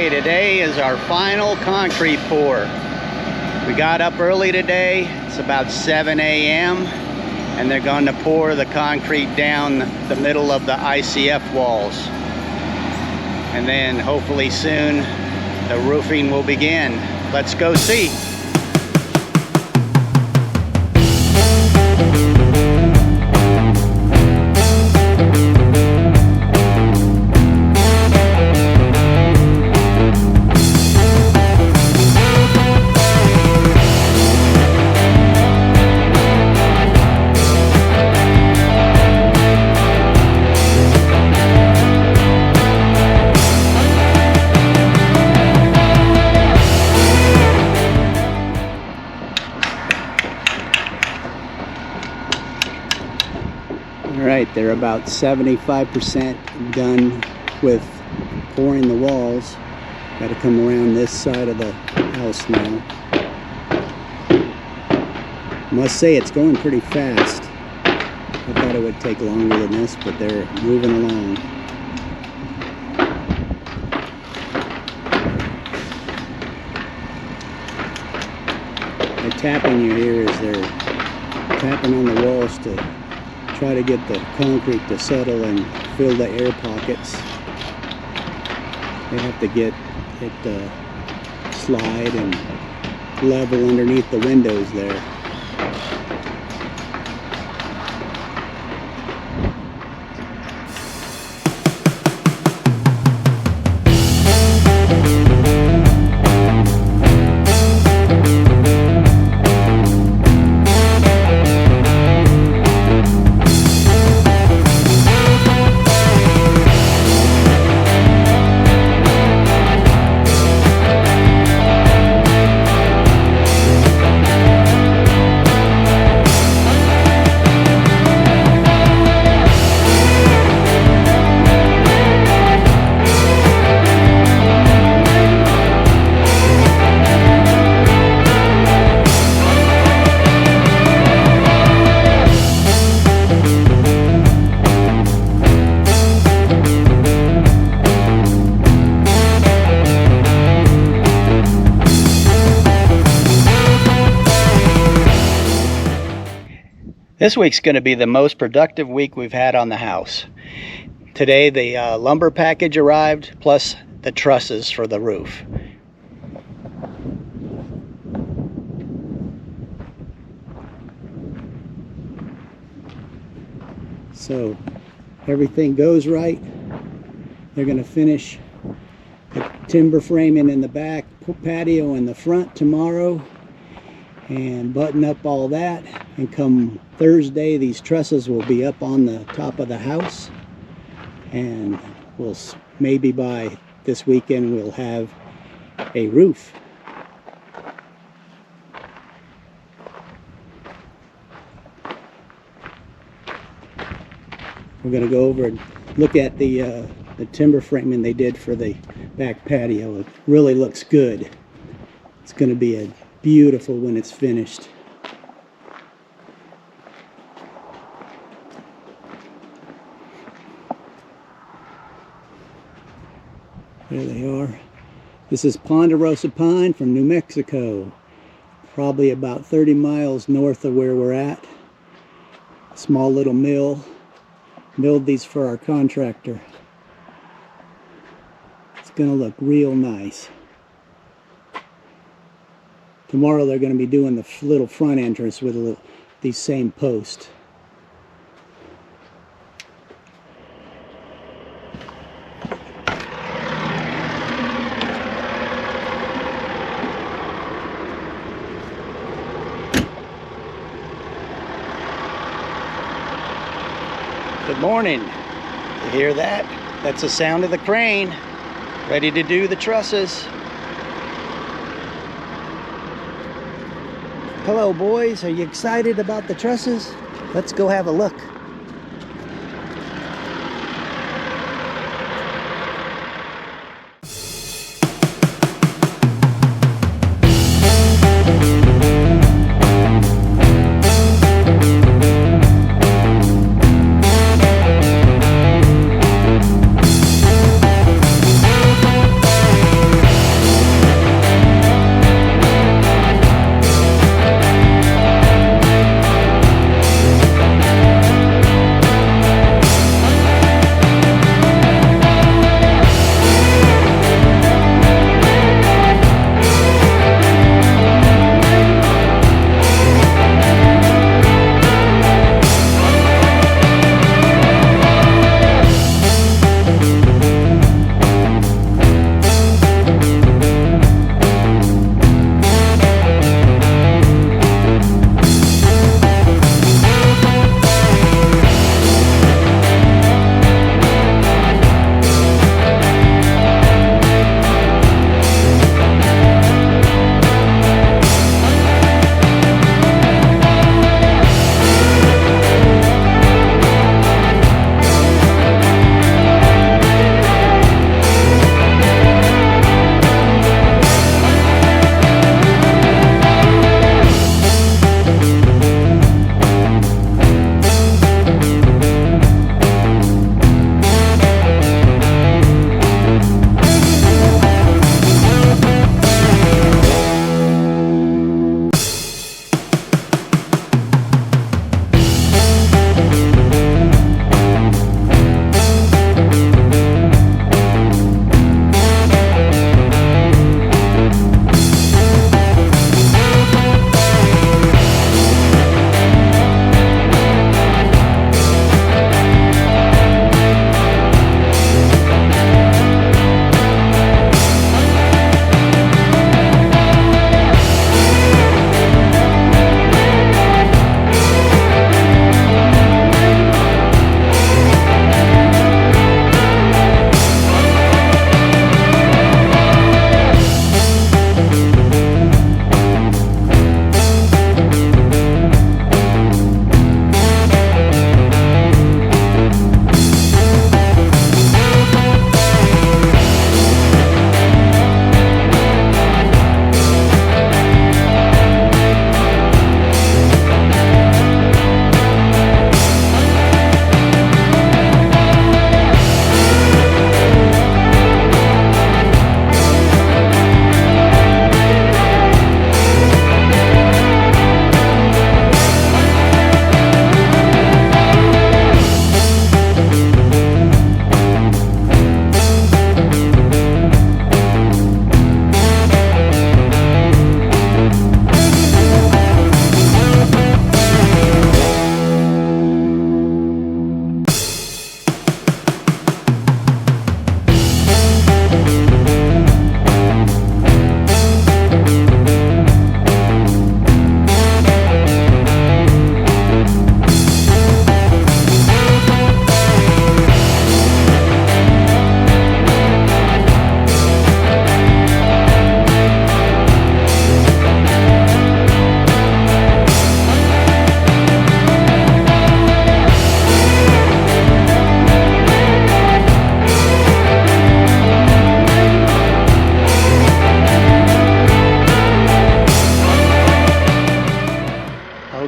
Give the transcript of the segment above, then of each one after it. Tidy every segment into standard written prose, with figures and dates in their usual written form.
Okay, today is our final concrete pour. We got up early today. It's about 7 a.m. and they're going to pour the concrete down the middle of the ICF walls. And then hopefully soon the roofing will begin. Let's go see. Alright, they're about 75% done with pouring the walls. Got to come around this side of the house now. Must say it's going pretty fast. I thought it would take longer than this, but they're moving along. The tapping you hear is they're tapping on the walls to try to get the concrete to settle and fill the air pockets. They have to get it slide and level underneath the windows there. This week's going to be the most productive week we've had on the house. Today the lumber package arrived, plus the trusses for the roof. So everything goes right. They're going to finish the timber framing in the back patio in the front tomorrow and button up all that, and come Thursday these trusses will be up on the top of the house, and we'll maybe by this weekend we'll have a roof. We're going to go over and look at the timber framing they did for the back patio. It really looks good. It's going to be beautiful when it's finished. There they are. This is Ponderosa Pine from New Mexico. Probably about 30 miles north of where we're at. Small little mill. Milled these for our contractor. It's going to look real nice. Tomorrow they're going to be doing the little front entrance with these same posts. Good morning. You hear that? That's the sound of the crane ready to do the trusses. Hello boys, are you excited about the trusses? Let's go have a look.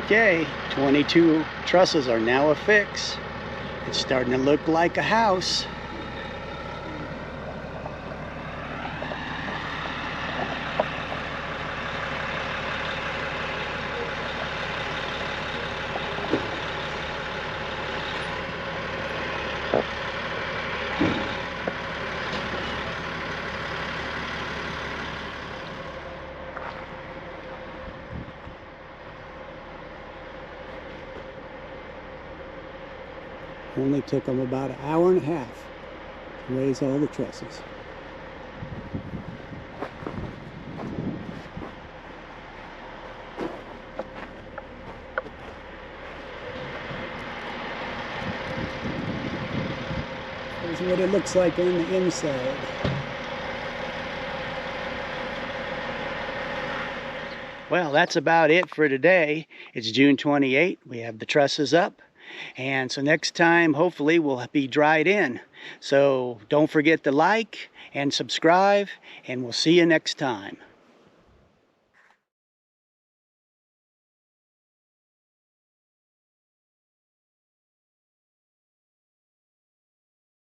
Okay, 22 trusses are now affixed. It's starting to look like a house. Only took them about an hour and a half to raise all the trusses. Here's what it looks like on the inside. Well, that's about it for today. It's June 28th. We have the trusses up. And so next time, hopefully, we'll be dried in. So don't forget to like and subscribe, and we'll see you next time.